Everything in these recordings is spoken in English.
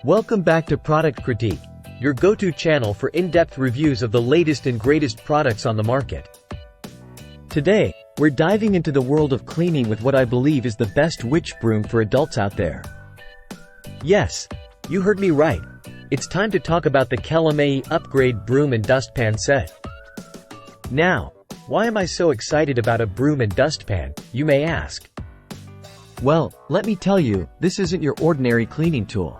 Welcome back to Product Critique, your go-to channel for in-depth reviews of the latest and greatest products on the market. Today, we're diving into the world of cleaning with what I believe is the best witch broom for adults out there. Yes, you heard me right. It's time to talk about the kelamayi upgrade broom and dustpan set. Now, why am I so excited about a broom and dustpan, you may ask? Well, let me tell you, this isn't your ordinary cleaning tool.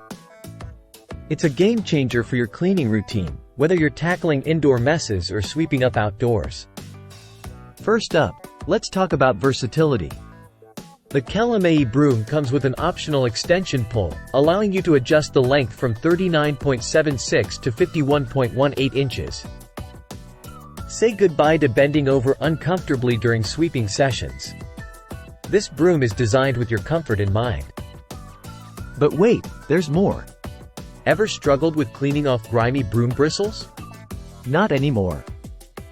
It's a game changer for your cleaning routine, whether you're tackling indoor messes or sweeping up outdoors. First up, let's talk about versatility. The kelamayi broom comes with an optional extension pole, allowing you to adjust the length from 39.76 to 51.18 inches. Say goodbye to bending over uncomfortably during sweeping sessions. This broom is designed with your comfort in mind. But wait, there's more. Ever struggled with cleaning off grimy broom bristles? Not anymore.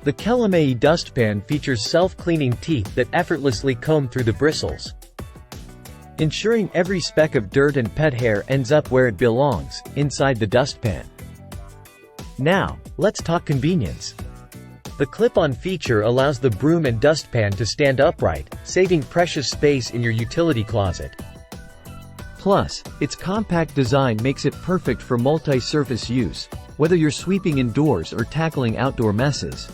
The kelamayi dustpan features self-cleaning teeth that effortlessly comb through the bristles, ensuring every speck of dirt and pet hair ends up where it belongs, inside the dustpan. Now, let's talk convenience. The clip-on feature allows the broom and dustpan to stand upright, saving precious space in your utility closet. Plus, its compact design makes it perfect for multi-surface use, whether you're sweeping indoors or tackling outdoor messes.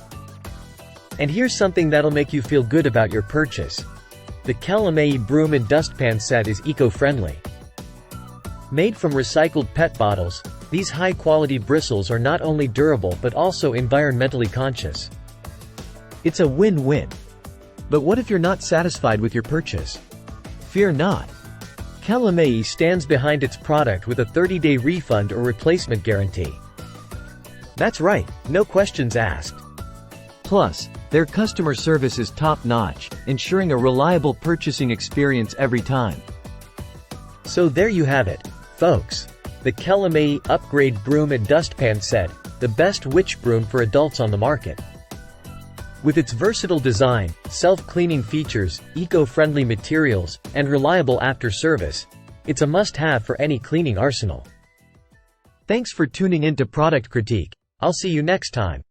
And here's something that'll make you feel good about your purchase. The kelamayi broom and dustpan set is eco-friendly. Made from recycled PET bottles, these high-quality bristles are not only durable but also environmentally conscious. It's a win-win. But what if you're not satisfied with your purchase? Fear not. Kelamayi stands behind its product with a 30-day refund or replacement guarantee. That's right, no questions asked. Plus, their customer service is top-notch, ensuring a reliable purchasing experience every time. So there you have it, folks. The kelamayi upgrade broom and dustpan set, the best witch broom for adults on the market. With its versatile design, self-cleaning features, eco-friendly materials, and reliable after-service, it's a must-have for any cleaning arsenal. Thanks for tuning in to Product Critique. I'll see you next time.